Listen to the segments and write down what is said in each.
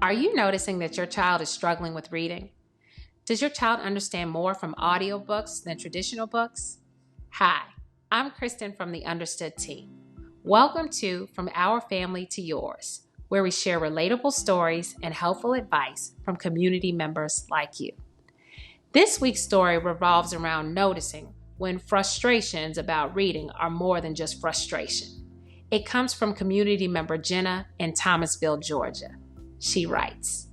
Are you noticing that your child is struggling with reading? Does your child understand more from audiobooks than traditional books? Hi, I'm Kristen from the Understood team. Welcome to From Our Family to Yours, where we share relatable stories and helpful advice from community members like you. This week's story revolves around noticing when frustrations about reading are more than just frustration. It comes from community member Jenna in Thomasville, Georgia. She writes,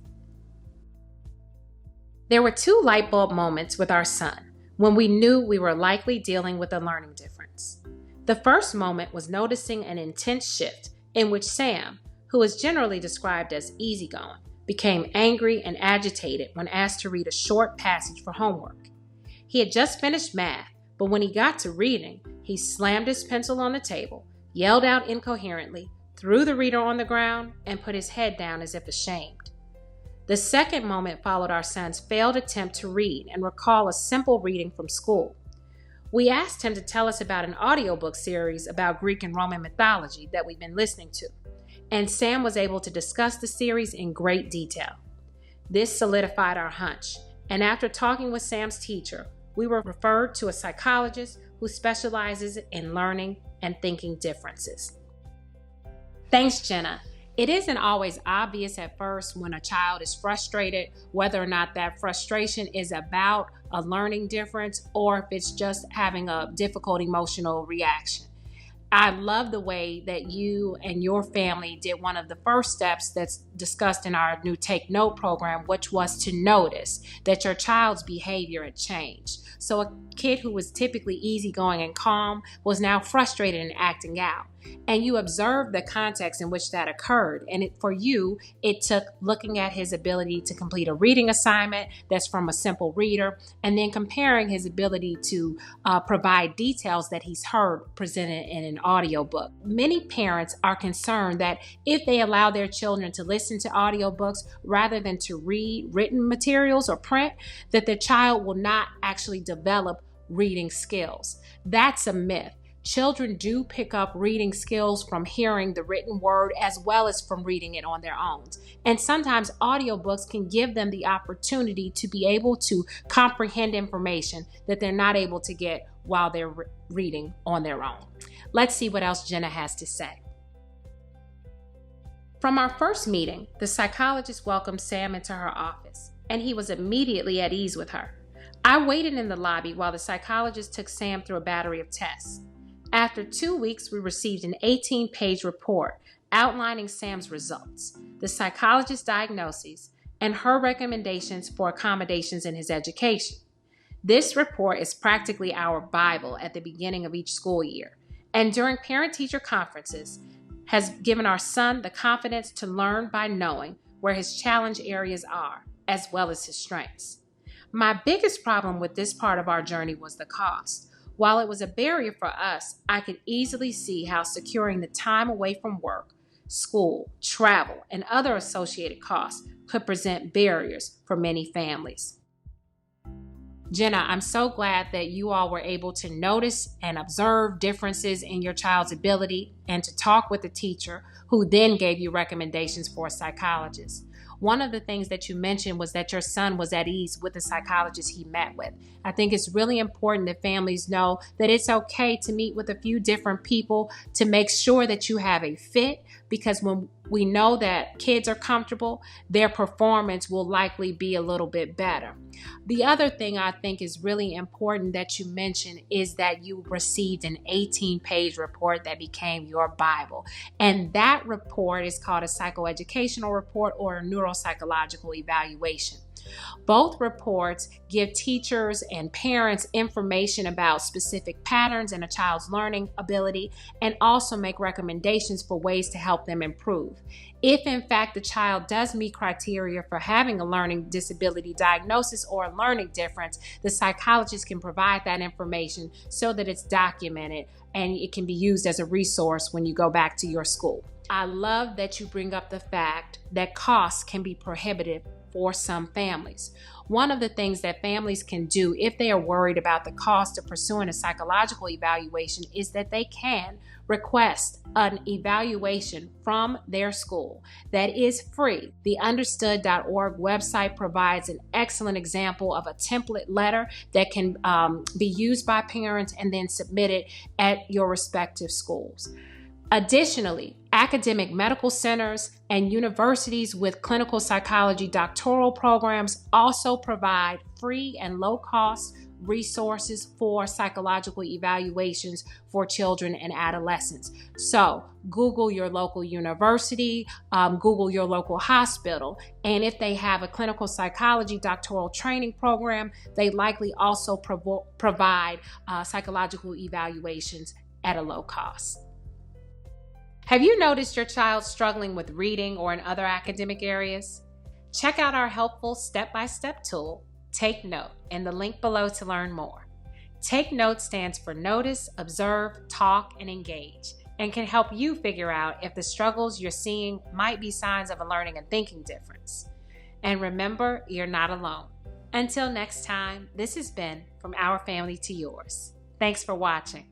"There were two lightbulb moments with our son when we knew we were likely dealing with a learning difference. The first moment was noticing an intense shift in which Sam, who is generally described as easygoing, became angry and agitated when asked to read a short passage for homework. He had just finished math, but when he got to reading, he slammed his pencil on the table, yelled out incoherently, threw the reader on the ground, and put his head down as if ashamed. The second moment followed our son's failed attempt to read and recall a simple reading from school. We asked him to tell us about an audiobook series about Greek and Roman mythology that we've been listening to, and Sam was able to discuss the series in great detail. This solidified our hunch, and after talking with Sam's teacher, we were referred to a psychologist who specializes in learning and thinking differences." Thanks, Jenna. It isn't always obvious at first when a child is frustrated whether or not that frustration is about a learning difference or if it's just having a difficult emotional reaction. I love the way that you and your family did one of the first steps that's discussed in our new Take N.O.T.E program, which was to notice that your child's behavior had changed. So a kid who was typically easygoing and calm was now frustrated and acting out. And you observed the context in which that occurred. And for you, it took looking at his ability to complete a reading assignment that's from a simple reader, and then comparing his ability to provide details that he's heard presented in an audiobook. Many parents are concerned that if they allow their children to listen to audiobooks rather than to read written materials or print, that their child will not actually develop reading skills. That's a myth. Children do pick up reading skills from hearing the written word as well as from reading it on their own. And sometimes audiobooks can give them the opportunity to be able to comprehend information that they're not able to get while they're reading on their own. Let's see what else Jenna has to say. From our first meeting, the psychologist welcomed Sam into her office, and he was immediately at ease with her. I waited in the lobby while the psychologist took Sam through a battery of tests. After 2 weeks, we received an 18-page report outlining Sam's results, the psychologist's diagnoses, and her recommendations for accommodations in his education. This report is practically our Bible at the beginning of each school year, and during parent-teacher conferences, has given our son the confidence to learn by knowing where his challenge areas are, as well as his strengths. My biggest problem with this part of our journey was the cost. While it was a barrier for us, I could easily see how securing the time away from work, school, travel, and other associated costs could present barriers for many families. Jenna, I'm so glad that you all were able to notice and observe differences in your child's ability and to talk with the teacher who then gave you recommendations for a psychologist. One of the things that you mentioned was that your son was at ease with the psychologist he met with. I think it's really important that families know that it's okay to meet with a few different people to make sure that you have a fit, because when we know that kids are comfortable, their performance will likely be a little bit better. The other thing I think is really important that you mentioned is that you received an 18-page report that became your Bible. And that report is called a psychoeducational report or a neuropsychological evaluation. Both reports give teachers and parents information about specific patterns in a child's learning ability and also make recommendations for ways to help them improve. If in fact the child does meet criteria for having a learning disability diagnosis or a learning difference, the psychologist can provide that information so that it's documented and it can be used as a resource when you go back to your school. I love that you bring up the fact that costs can be prohibitive for some families. One of the things that families can do if they are worried about the cost of pursuing a psychological evaluation is that they can request an evaluation from their school that is free. The understood.org website provides an excellent example of a template letter that can be used by parents and then submitted at your respective schools. Additionally, academic medical centers and universities with clinical psychology doctoral programs also provide free and low-cost resources for psychological evaluations for children and adolescents. So Google your local university, Google your local hospital, and if they have a clinical psychology doctoral training program, they likely also provide psychological evaluations at a low cost. Have you noticed your child struggling with reading or in other academic areas? Check out our helpful step-by-step tool, Take Note, in the link below to learn more. Take Note stands for Notice, Observe, Talk, and Engage, and can help you figure out if the struggles you're seeing might be signs of a learning and thinking difference. And remember, you're not alone. Until next time, this has been From Our Family to Yours. Thanks for watching.